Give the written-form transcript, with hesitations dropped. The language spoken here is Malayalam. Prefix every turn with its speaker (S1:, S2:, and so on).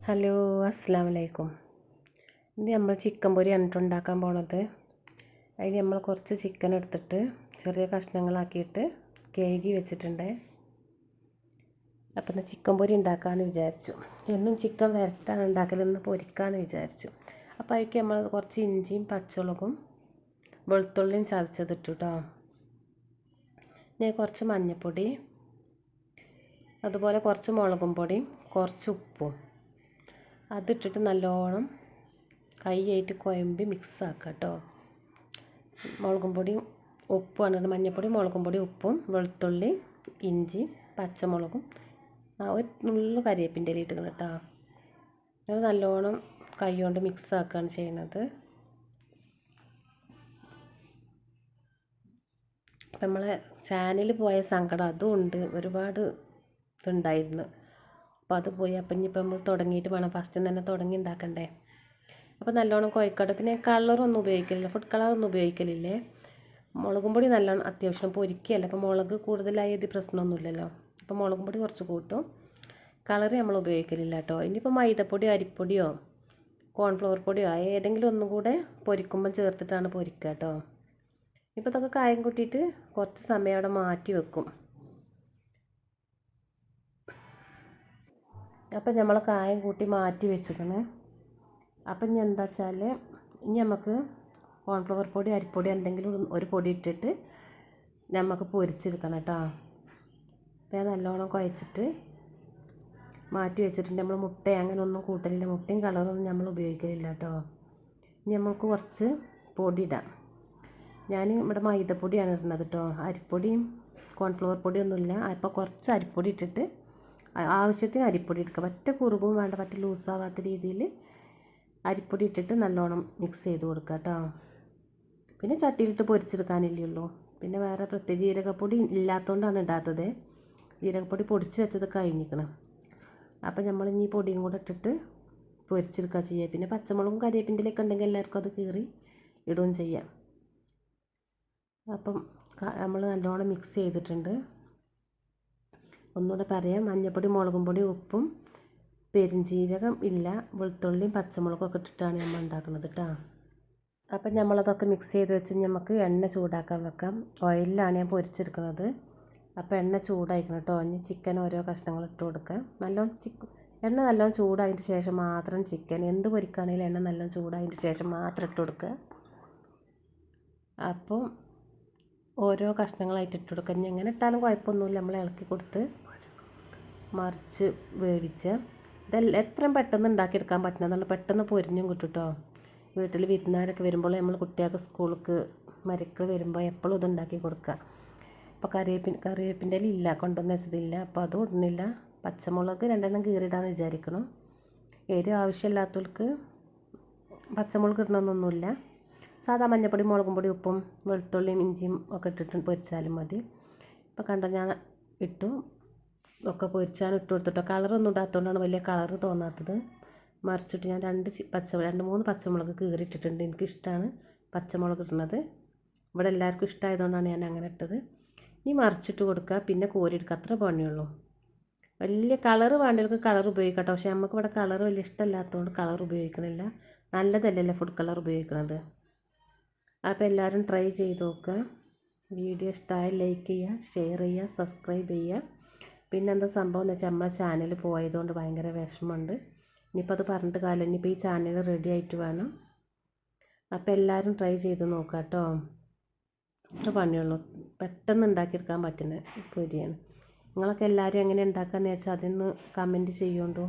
S1: ഹലോ, അസ്സലാമു അലൈക്കും. ഇന്ന് നമ്മൾ ചിക്കൻ പൊരിയാണ് ഉണ്ടാക്കാൻ പോണത്. അതിന് നമ്മൾ കുറച്ച് ചിക്കൻ എടുത്തിട്ട് ചെറിയ കഷ്ണങ്ങളാക്കിയിട്ട് കഴുകി വെച്ചിട്ടുണ്ട്. അപ്പം ചിക്കൻ പൊരി ഉണ്ടാക്കാമെന്ന് വിചാരിച്ചു. എന്നും ചിക്കൻ വരട്ടാണ് ഉണ്ടാക്കലെന്ന് പൊരിക്കാമെന്ന് വിചാരിച്ചു. അപ്പോൾ അതിലേക്ക് നമ്മൾ കുറച്ച് ഇഞ്ചിയും പച്ചമുളകും വെളുത്തുള്ളിയും ചതച്ചതിട്ടു കേട്ടോ. ഞാൻ കുറച്ച് മഞ്ഞൾപ്പൊടി, അതുപോലെ കുറച്ച് മുളകും പൊടിയും കുറച്ച് ഉപ്പും അതിട്ടിട്ട് നല്ലോണം കൈയായിട്ട് കുഴമ്പി മിക്സ് ആക്കുക കേട്ടോ. മുളകും പൊടിയും ഉപ്പുമാണ്, മഞ്ഞൾപ്പൊടി, മുളകും പൊടി, ഉപ്പും, വെളുത്തുള്ളി, ഇഞ്ചി, പച്ചമുളകും, ഒരു നുള്ളു കരിവേപ്പിൻ്റെ ഇല ഇട്ടിക്കണം കേട്ടോ. അത് നല്ലോണം കൈ കൊണ്ട് മിക്സ് ആക്കുകയാണ് ചെയ്യുന്നത്. അപ്പം നമ്മളെ ചാനൽ പോയ സങ്കടം അതും ഉണ്ട്, ഒരുപാട് ഇതുണ്ടായിരുന്നു. അപ്പോൾ അത് പോയി. അപ്പം ഇനിയിപ്പോൾ നമ്മൾ തുടങ്ങിയിട്ട് വേണം, ഫസ്റ്റ് തന്നെ തുടങ്ങി ഉണ്ടാക്കണ്ടേ. അപ്പോൾ നല്ലോണം കുഴക്കട്ടെ. പിന്നെ കളറൊന്നും ഉപയോഗിക്കലില്ല, ഫുഡ് കളറൊന്നും ഉപയോഗിക്കലില്ലേ. മുളകും പൊടി നല്ലോണം അത്യാവശ്യം പൊരിക്കുകയല്ല, അപ്പോൾ മുളക് കൂടുതലായത് പ്രശ്നമൊന്നുമില്ലല്ലോ. അപ്പോൾ മുളകും പൊടി കുറച്ച് കൂട്ടും, കളറ് നമ്മൾ ഉപയോഗിക്കലില്ല കേട്ടോ. ഇനിയിപ്പോൾ മൈദപ്പൊടിയോ അരിപ്പൊടിയോ കോൺഫ്ലവർ പൊടിയോ ഏതെങ്കിലും ഒന്നും കൂടെ പൊരിക്കുമ്പം ചേർത്തിട്ടാണ് പൊരിക്കുക കേട്ടോ. ഇപ്പോൾ ഇതൊക്കെ കായം കൂട്ടിയിട്ട് കുറച്ച് സമയം അവിടെ മാറ്റി വെക്കും. അപ്പം നമ്മൾ കായം കൂട്ടി മാറ്റി വെച്ചിക്കണേ. അപ്പം ഇനി എന്താ വെച്ചാൽ ഇനി നമുക്ക് കോൺഫ്ലവർ പൊടി അരിപ്പൊടി എന്തെങ്കിലും ഒരു പൊടി ഇട്ടിട്ട് നമുക്ക് പൊരിച്ചെടുക്കണം കേട്ടോ. അപ്പം ഞാൻ നല്ലോണം കുഴച്ചിട്ട് മാറ്റി വെച്ചിട്ടുണ്ട്. നമ്മൾ മുട്ട അങ്ങനെ ഒന്നും കൂട്ടലില്ല, മുട്ടയും കളറൊന്നും നമ്മൾ ഉപയോഗിക്കലില്ല കേട്ടോ. ഇനി നമുക്ക് കുറച്ച് പൊടി ഇടാം. ഞാൻ ഇവിടെ മൈദപ്പൊടിയാണ് ഇടുന്നത് കേട്ടോ, അരിപ്പൊടിയും കോൺഫ്ലവർ പൊടിയൊന്നുമില്ല. അപ്പോൾ കുറച്ച് അരിപ്പൊടി ഇട്ടിട്ട് ആവശ്യത്തിന് അരിപ്പൊടി എടുക്കുക. പറ്റ കുറുകും വേണ്ട, പറ്റ ലൂസാവാത്ത രീതിയിൽ അരിപ്പൊടി ഇട്ടിട്ട് നല്ലോണം മിക്സ് ചെയ്ത് കൊടുക്കുക കേട്ടോ. പിന്നെ ചട്ടിയിലിട്ട് പൊരിച്ചെടുക്കാനില്ലേ ഉള്ളൂ. പിന്നെ വേറെ പ്രത്യേക ജീരകപ്പൊടി ഇല്ലാത്തതുകൊണ്ടാണ് ഇടാത്തത്. ജീരകപ്പൊടി പൊടിച്ച് വെച്ചത് കഴിഞ്ഞിരിക്കണം. അപ്പം നമ്മൾ ഇനി പൊടിയും കൂടെ ഇട്ടിട്ട് പൊരിച്ചെടുക്കുക ചെയ്യുക. പിന്നെ പച്ചമുളകും കരിവേപ്പിൻ്റെ ഇലയൊക്കെ ഉണ്ടെങ്കിൽ എല്ലാവർക്കും അത് കീറി ഇടുകയും ചെയ്യാം. അപ്പം നമ്മൾ നല്ലോണം മിക്സ് ചെയ്തിട്ടുണ്ട്. ഒന്നുകൂടെ പറയാം, മഞ്ഞൾപ്പൊടി, മുളകും പൊടി, ഉപ്പും, പെരുംജീരകം ഇല്ല, വെളുത്തുള്ളിയും പച്ചമുളകും ഒക്കെ ഇട്ടിട്ടാണ് നമ്മൾ ഉണ്ടാക്കുന്നത് കേട്ടോ. അപ്പം നമ്മളതൊക്കെ മിക്സ് ചെയ്ത് വെച്ച് നമുക്ക് എണ്ണ ചൂടാക്കാൻ വെക്കാം. ഓയിലിലാണ് ഞാൻ പൊരിച്ചെടുക്കുന്നത്. അപ്പോൾ എണ്ണ ചൂടായിരിക്കണം കേട്ടോ. ഇനി ചിക്കൻ ഓരോ കഷ്ണങ്ങൾ ഇട്ട് കൊടുക്കുക. എണ്ണ നല്ലോണം ചൂടായതിന് ശേഷം മാത്രം ചിക്കൻ എന്ത് പൊരിക്കുകയാണെങ്കിലും എണ്ണ നല്ലോണം ചൂടായതിന് ശേഷം മാത്രം ഇട്ട് കൊടുക്കുക. അപ്പം ഓരോ കഷ്ണങ്ങളായിട്ട് ഇട്ട് കൊടുക്കുക. ഇനി എങ്ങനെ ഇട്ടാലും കുഴപ്പമൊന്നുമില്ല, നമ്മൾ ഇളക്കി കൊടുത്ത് മറിച്ച് വേവിച്ച് ഇതെല്ലാം എത്രയും പെട്ടെന്ന് ഉണ്ടാക്കിയെടുക്കാൻ പറ്റുന്നതാണ്. പെട്ടെന്ന് പൊരിഞ്ഞും കിട്ടും കേട്ടോ. വീട്ടിൽ വിരുന്നുകാരൊക്കെ വരുമ്പോൾ നമ്മൾ കുട്ടികൾക്ക് സ്കൂൾക്ക് മരക്കൾ വരുമ്പോൾ എപ്പോഴും ഇത് ഉണ്ടാക്കി കൊടുക്കുക. അപ്പോൾ കറിവേപ്പിൻ്റെ ഇല്ല, കൊണ്ടുവന്ന് വെച്ചതില്ല, അപ്പോൾ അതും ഇടുന്നില്ല. പച്ചമുളക് 2 കീറിയിടാന്ന് വിചാരിക്കണം. എരിവ് ആവശ്യമില്ലാത്തവർക്ക് പച്ചമുളക് ഇടണമെന്നൊന്നുമില്ല. സാധാ മഞ്ഞൾപ്പൊടി, മുളകും പൊടി, ഉപ്പും, വെളുത്തുള്ളിയും ഇഞ്ചിയും ഒക്കെ ഇട്ടിട്ട് പൊരിച്ചാലും മതി. ഇപ്പോൾ കണ്ടോ, ഞാൻ ഇട്ടു ഒക്കെ പൊരിച്ചാൽ ഇട്ട് കൊടുത്തിട്ടോ. കളറൊന്നും ഇടാത്തതുകൊണ്ടാണ് വലിയ കളറ് തോന്നാത്തത്. മറിച്ചിട്ട് ഞാൻ 2-3 പച്ചമുളക് കീറിയിട്ടിട്ടുണ്ട്. എനിക്കിഷ്ടമാണ് പച്ചമുളക് ഇടുന്നത്. ഇവിടെ എല്ലാവർക്കും ഇഷ്ടമായതുകൊണ്ടാണ് ഞാൻ അങ്ങനെ ഇട്ടത്. ഇനി മറിച്ചിട്ട് കൊടുക്കുക, പിന്നെ കോരിയെടുക്കുക, അത്ര പണിയുള്ളൂ. വലിയ കളറ് വേണ്ടവർക്ക് കളർ ഉപയോഗിക്കാം കേട്ടോ. പക്ഷേ നമുക്ക് ഇവിടെ കളർ വലിയ ഇഷ്ടമല്ലാത്തതുകൊണ്ട് കളർ ഉപയോഗിക്കണില്ല. നല്ലതല്ലല്ലോ ഫുഡ് കളർ ഉപയോഗിക്കുന്നത്. അപ്പോൾ എല്ലാവരും ട്രൈ ചെയ്ത് നോക്കുക. വീഡിയോ ഇഷ്ടമായി ലൈക്ക് ചെയ്യുക, ഷെയർ ചെയ്യുക, സബ്സ്ക്രൈബ് ചെയ്യുക. പിന്നെ എന്താ സംഭവം എന്ന് വെച്ചാൽ നമ്മളെ ചാനൽ പോയതുകൊണ്ട് ഭയങ്കര വിഷമമുണ്ട്. ഇനിയിപ്പോൾ അത് പറഞ്ഞിട്ട് കാലം, ഇനിയിപ്പോൾ ഈ ചാനൽ റെഡി ആയിട്ട് വേണം. അപ്പോൾ എല്ലാവരും ട്രൈ ചെയ്ത് നോക്കുക കേട്ടോ. അത്ര പണിയുള്ളൂ, പെട്ടെന്ന് ഉണ്ടാക്കിയെടുക്കാൻ പറ്റുന്ന പൊരിയാണ്. നിങ്ങളൊക്കെ എല്ലാവരും എങ്ങനെ ഉണ്ടാക്കാമെന്ന് വെച്ചാൽ അതൊന്ന് കമൻറ്റ് ചെയ്യുകൊണ്ടു.